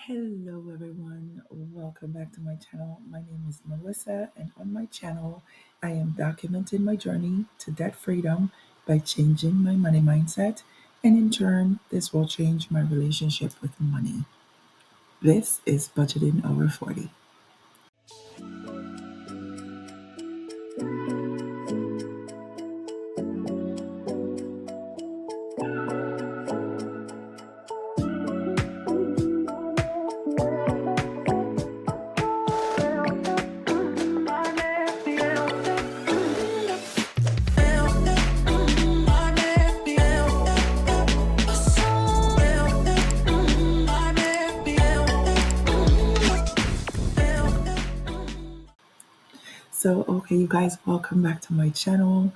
Hello, everyone. Welcome back to my channel. My name is Melissa, and on my channel, I am documenting my journey to debt freedom by changing my money mindset, and in turn, this will change my relationship with money. This is Budgeting Over 40. Okay, you guys, welcome back to my channel.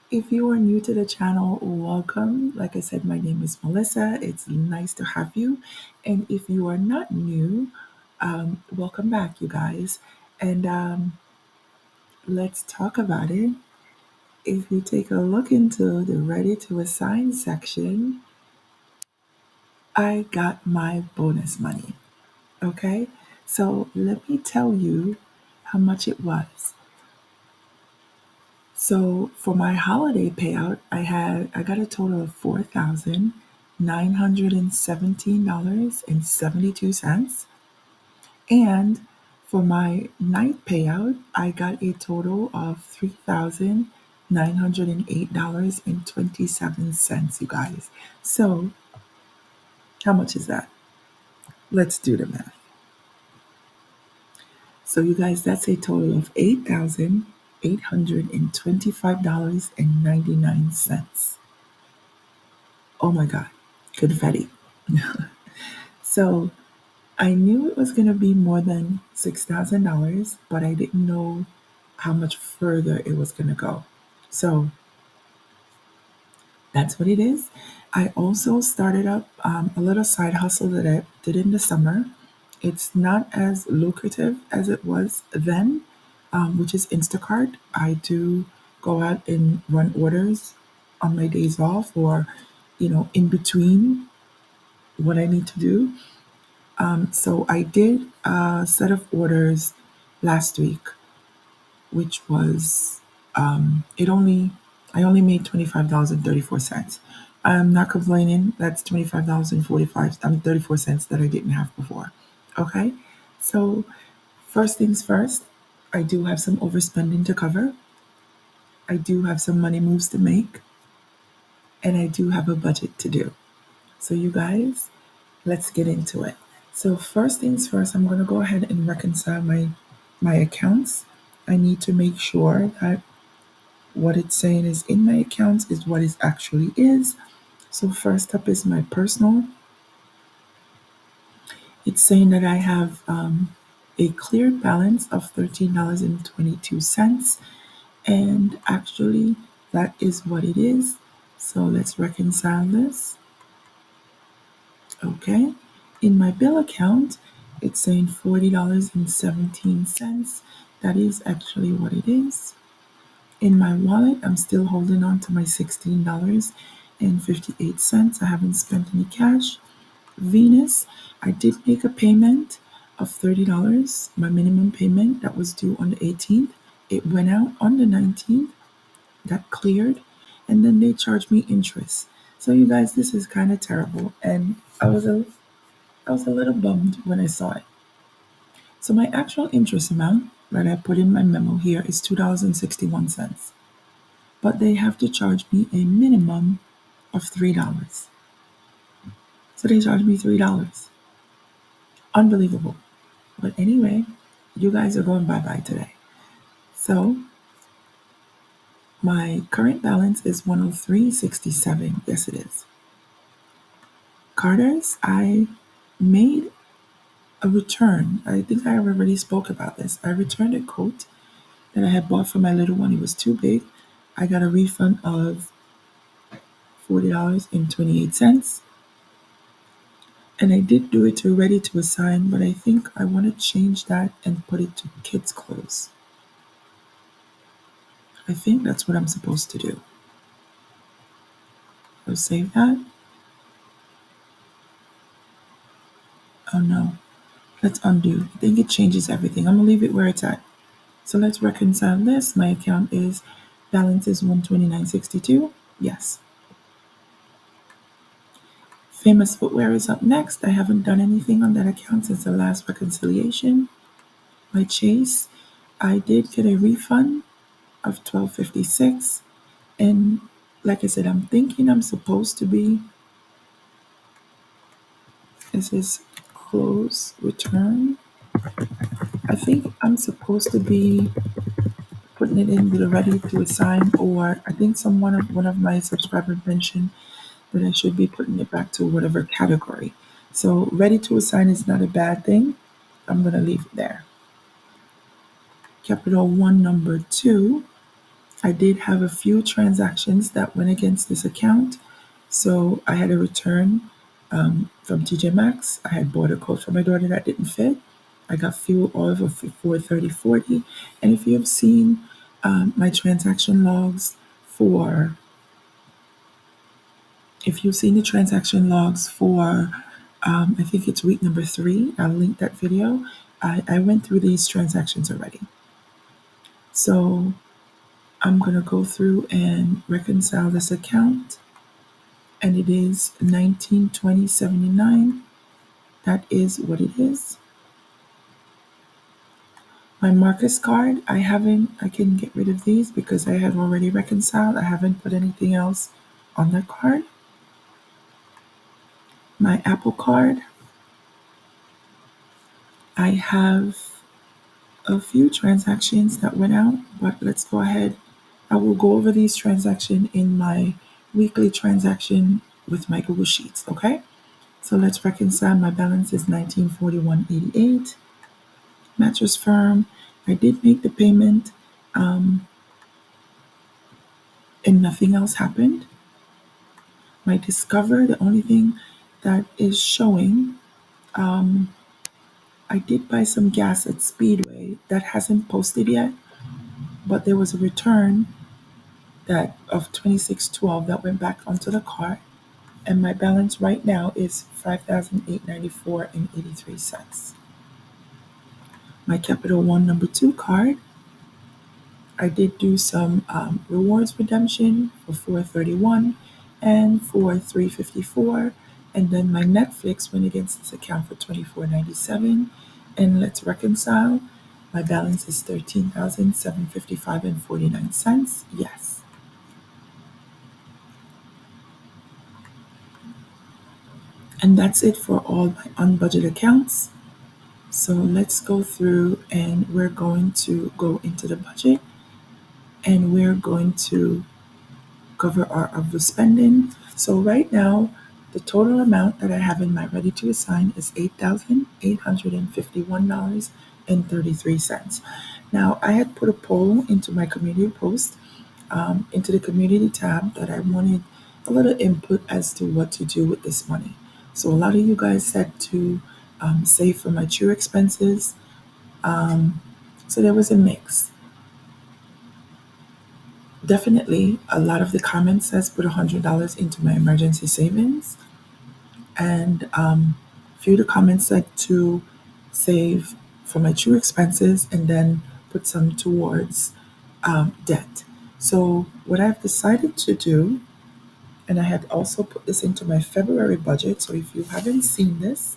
If you are new to the channel, welcome. Like I said, my name is Melissa. It's nice to have you. And if you are not new, welcome back, you guys. And let's talk about it. If you take a look into the ready to assign section, I got my bonus money. Okay, so let me tell you how much it was. So for my holiday payout, I got a total of $4,917.72. And for my night payout, I got a total of $3,908.27, you guys. So how much is that? Let's do the math. So you guys, that's a total of $8,825.99. Oh my God, confetti. So I knew it was going to be more than $6,000, but I didn't know how much further it was going to go. So that's what it is. I also started up a little side hustle that I did in the summer. It's not as lucrative as it was then, which is Instacart. I do go out and run orders on my days off or, in between what I need to do. So I did a set of orders last week, which was it only I only made $25.34. I'm not complaining. That's $25.45. 34 cents that I didn't have before. Okay, so first things first, I do have some overspending to cover. I do have some money moves to make, and I do have a budget to do. So you guys, let's get into it. So first things first, I'm going to go ahead and reconcile my accounts. I need to make sure that what it's saying is in my accounts is what it actually is. So first up is my personal. It's saying that I have a clear balance of $13.22, and actually that is what it is. So let's reconcile this. Okay. In my bill account, it's saying $40.17. That is actually what it is. In my wallet, I'm still holding on to my $16.58. I haven't spent any cash. Venus, I did make a payment of $30, my minimum payment that was due on the 18th. It went out on the 19th, that cleared, and then they charged me interest. So you guys, this is kind of terrible, and I was a little bummed when I saw it. So my actual interest amount that I put in my memo here is $2.61, but they have to charge me a minimum of $3. So they charged me $3. Unbelievable. But anyway, you guys are going bye-bye today. So my current balance is 103.67. Yes, it is. Carter's, I made a return. I think I already spoke about this. I returned a coat that I had bought for my little one. It was too big. I got a refund of $40.28. And I did do it to ready to assign, but I think I want to change that and put it to kids' clothes. I think that's what I'm supposed to do. So save that. Oh no. Let's undo. I think it changes everything. I'm gonna leave it where it's at. So let's reconcile this. My account is balance is 129.62. Yes. Famous Footwear is up next. I haven't done anything on that account since the last reconciliation. My Chase, I did get a refund of 12.56, and like I said, I'm thinking I'm supposed to be. This is close return. I think I'm supposed to be putting it in the ready to assign, or I think one of my subscribers mentioned that I should be putting it back to whatever category. So ready to assign is not a bad thing. I'm gonna leave it there. Capital One number two. I did have a few transactions that went against this account. So I had a return from TJ Maxx. I had bought a coat for my daughter that didn't fit. I got fuel oil for 430.40. And if you have seen my transaction logs for, if you've seen the transaction logs for, I think it's week number 3, I'll link that video. I went through these transactions already. So I'm going to go through and reconcile this account, and it is 1920.79. That is what it is. My Marcus card, I can get rid of these because I have already reconciled. I haven't put anything else on that card. My Apple card, I have a few transactions that went out, but let's go ahead. I will go over these transactions in my weekly transaction with my Google Sheets, okay? So let's reconcile. My balance is 1941.88. Mattress Firm, I did make the payment, and nothing else happened. My Discover, the only thing that is showing, I did buy some gas at Speedway that hasn't posted yet, but there was a return that of 26.12 that went back onto the cart, and my balance right now is 5,894.83. My Capital One number two card, I did do some rewards redemption for 431 and for 354, and then my Netflix went against this account for 24.97. And let's reconcile. My balance is 13,755.49. Yes. And that's it for all my unbudgeted accounts. So let's go through and we're going to go into the budget, and we're going to cover our overspending. So right now, the total amount that I have in my ready to assign is $8,851.33. Now, I had put a poll into my community post, into the community tab, that I wanted a little input as to what to do with this money. So a lot of you guys said to save for my true expenses. So there was a mix. Definitely, a lot of the comments says put $100 into my emergency savings, and few of the comments said to save for my true expenses and then put some towards debt. So what I've decided to do, and I had also put this into my February budget. So if you haven't seen this,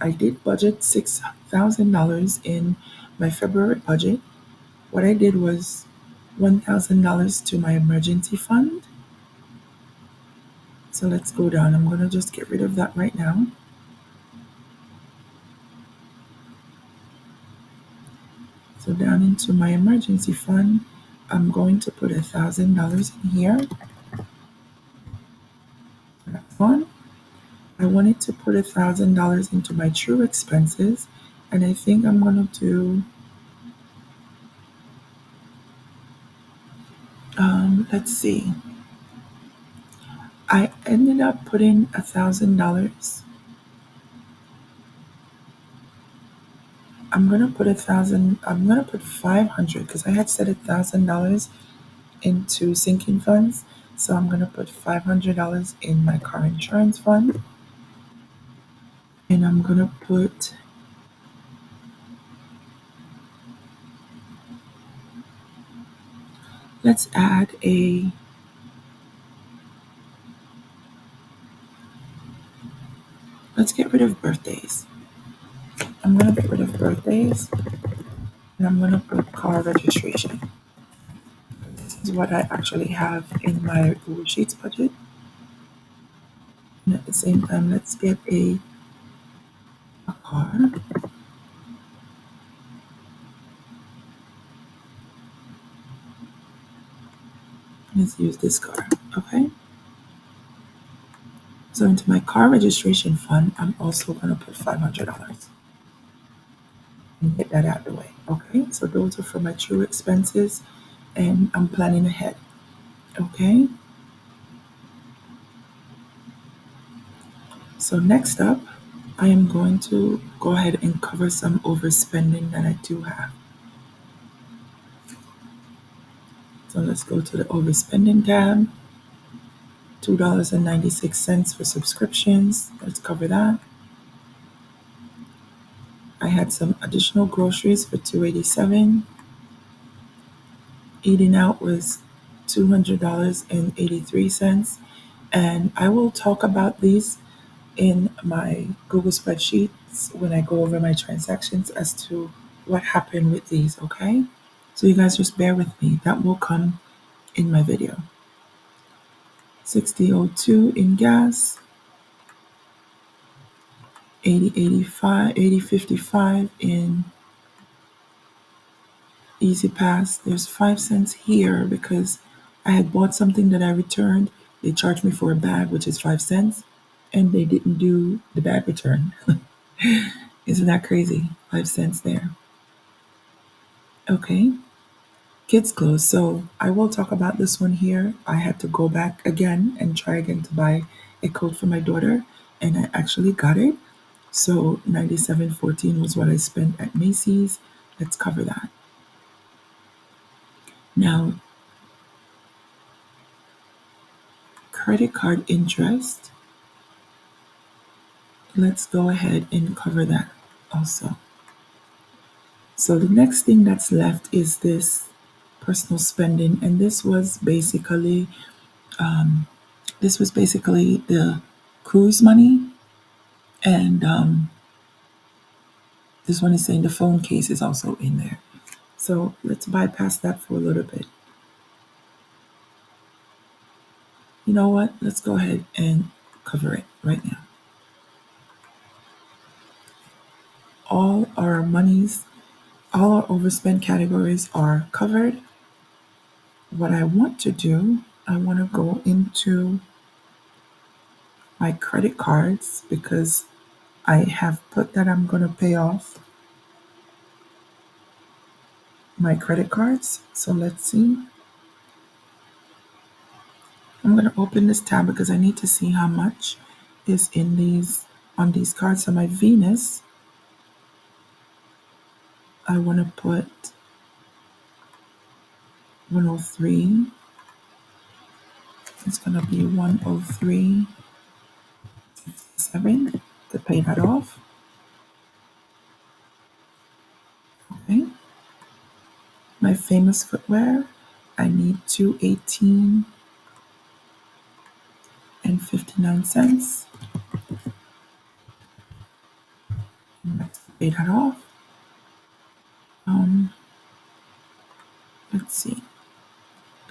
I did budget $6,000 in my February budget. What I did was $1,000 to my emergency fund. So let's go down. I'm going to just get rid of that right now. So down into my emergency fund, I'm going to put $1,000 in here. That one. I wanted to put $1,000 into my true expenses, and I think I'm going to do, let's see. I ended up putting $1,000. I'm gonna put 1,000. I'm gonna put 500 because I had set $1,000 into sinking funds. So I'm gonna put $500 in my car insurance fund, and I'm gonna put Let's add a, let's get rid of birthdays. I'm going to get rid of birthdays and I'm going to put car registration. This is what I actually have in my Google Sheets budget. And at the same time, let's get a car. Let's use this car, okay? So into my car registration fund, I'm also going to put $500 and get that out of the way, okay? So those are for my true expenses and I'm planning ahead, okay? So next up, I am going to go ahead and cover some overspending that I do have. So let's go to the overspending tab. $2.96 for subscriptions. Let's cover that. I had some additional groceries for $287. Eating out was $200.83. And I will talk about these in my Google spreadsheets when I go over my transactions as to what happened with these, okay? So you guys just bear with me. That will come in my video. 60.02 in gas, 80.55 in Easy Pass. There's 5 cents here because I had bought something that I returned. They charged me for a bag, which is 5 cents, and they didn't do the bag return. Isn't that crazy? 5 cents there. Okay. Kids clothes. So I will talk about this one here. I had to go back again and try again to buy a coat for my daughter, and I actually got it. So $97.14 was what I spent at Macy's. Let's cover that. Now, credit card interest. Let's go ahead and cover that also. So the next thing that's left is this personal spending, and this was basically the cruise money, and this one is saying the phone case is also in there. So let's bypass that for a little bit. You know what? Let's go ahead and cover it right now. All our overspend categories are covered. What I want to do, I want to go into my credit cards because I have put that I'm going to pay off my credit cards. So let's see. I'm going to open this tab because I need to see how much is in on these cards. So my Venus, I want to put 103. It's going to be 103.7 to pay that off. Okay. My Famous Footwear, I need 218.59. Let's pay that off. Let's see.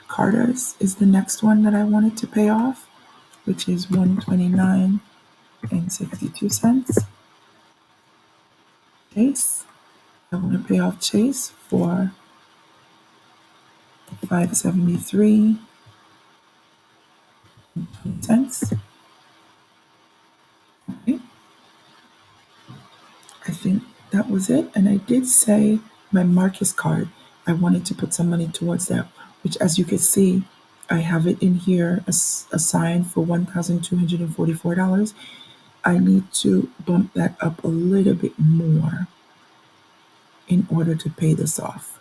Carter's is the next one that I wanted to pay off, which is 129.62. Chase. I want to pay off Chase for 573.20. Okay. I think that was it. And I did say my Marcus card, I wanted to put some money towards that, which as you can see, I have it in here assigned for $1,244. I need to bump that up a little bit more in order to pay this off.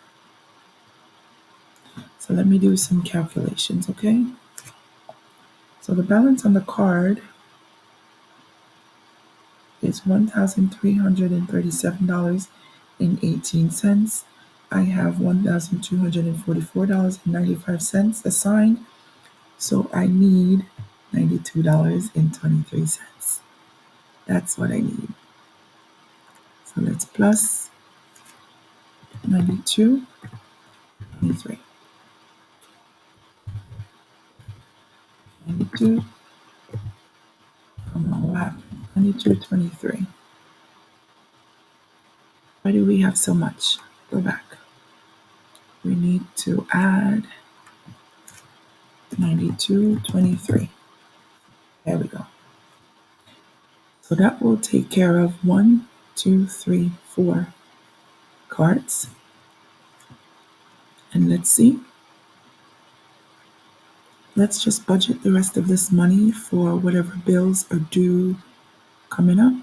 So let me do some calculations, okay? So the balance on the card is $1,337.18. I have $1,244.95 assigned, so I need $92.23. That's what I need. So let's plus 92.23. 92, come on, wow, 92.23. Why do we have so much? Go back. We need to add 92.23. There we go. So that will take care of 1, 2, 3, 4 cards. And let's see. Let's just budget the rest of this money for whatever bills are due coming up.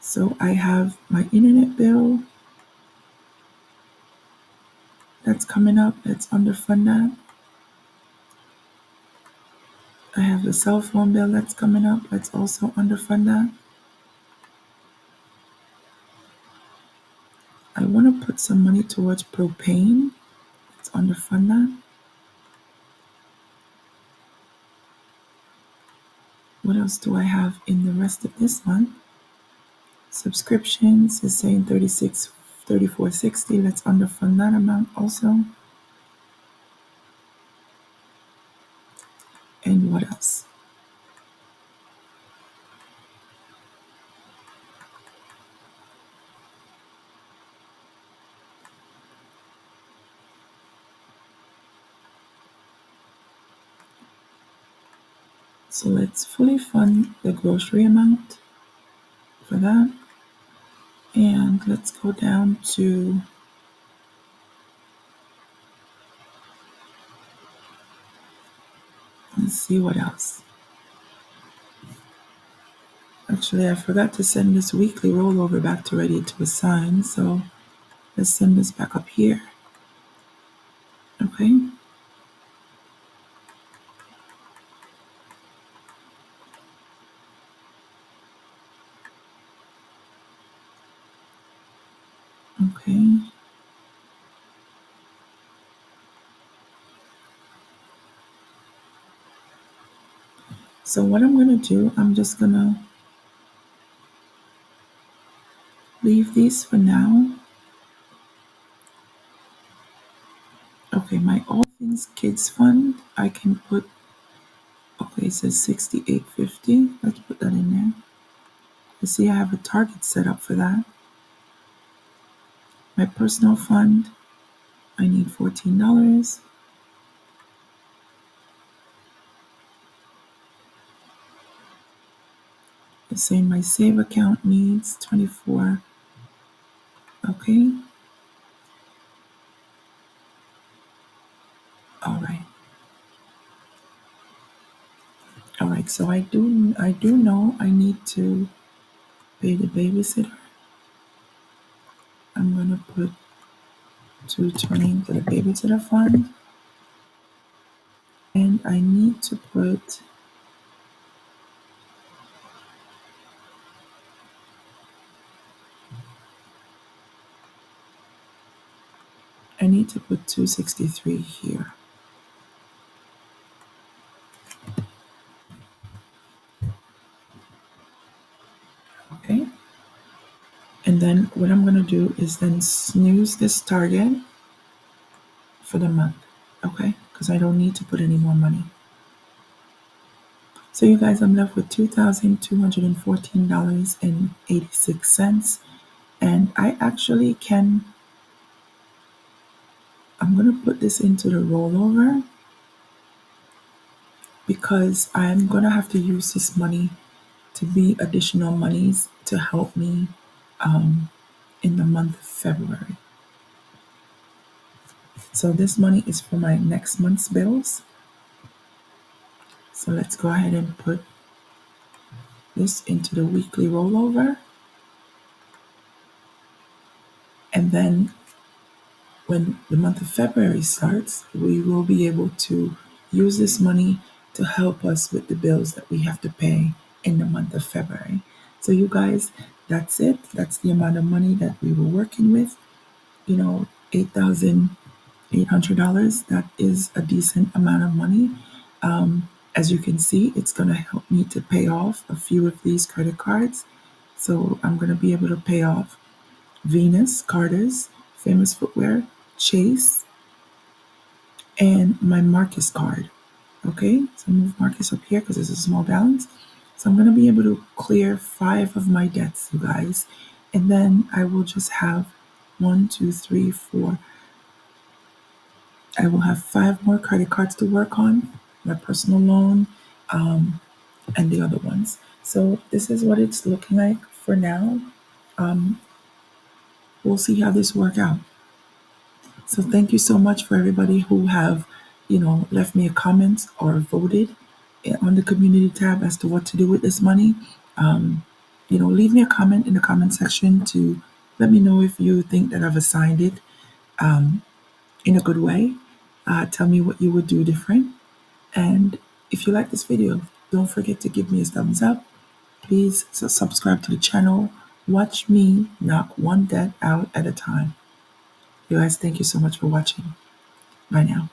So I have my internet bill that's coming up. Let's underfund that. I have the cell phone bill that's coming up. Let's also underfund that. I want to put some money towards propane. Let's underfund that. What else do I have in the rest of this month? Subscriptions is saying 34.60. Let's underfund that amount also. And what else? So let's fully fund the grocery amount for that. And let's go down to let's see what else. Actually, I forgot to send this weekly rollover back to ready to assign, so let's send this back up here. Okay. Okay. So what I'm going to do, I'm just going to leave these for now. Okay, my All Things Kids Fund, I can put, okay, it says 68.50. Let's put that in there. You see, I have a target set up for that. My personal fund, I need $14. The same, my save account needs 24. Okay. All right. All right. So I do know I need to pay the babysitter. I'm gonna put 220 into the babysitter fund, and I need to put I need to put 263 here. Okay. And then what I'm gonna do is then snooze this target for the month. Okay, because I don't need to put any more money. So you guys, I'm left with $2,214.86. And I actually can, I'm going to put this into the rollover because I'm going to have to use this money to be additional monies to help me in the month of February. So this money is for my next month's bills. So let's go ahead and put this into the weekly rollover. And then when the month of February starts, we will be able to use this money to help us with the bills that we have to pay in the month of February. So you guys, that's it. That's the amount of money that we were working with. $8,800. That is a decent amount of money. As you can see, it's going to help me to pay off a few of these credit cards. So I'm going to be able to pay off Venus, Carter's, Famous Footwear, Chase, and my Marcus card. Okay, so move Marcus up here because it's a small balance. So I'm going to be able to clear 5 of my debts, you guys. And then I will just have 1, 2, 3, 4. I will have 5 more credit cards to work on, my personal loan, and the other ones. So this is what it's looking like for now. Um, we'll see how this work out. So thank you so much for everybody who have, left me a comment or voted on the community tab as to what to do with this money. Leave me a comment in the comment section to let me know if you think that I've assigned it in a good way. Tell me what you would do different. And if you like this video, don't forget to give me a thumbs up. Please subscribe to the channel. Watch me knock one debt out at a time. You guys, thank you so much for watching. Bye now.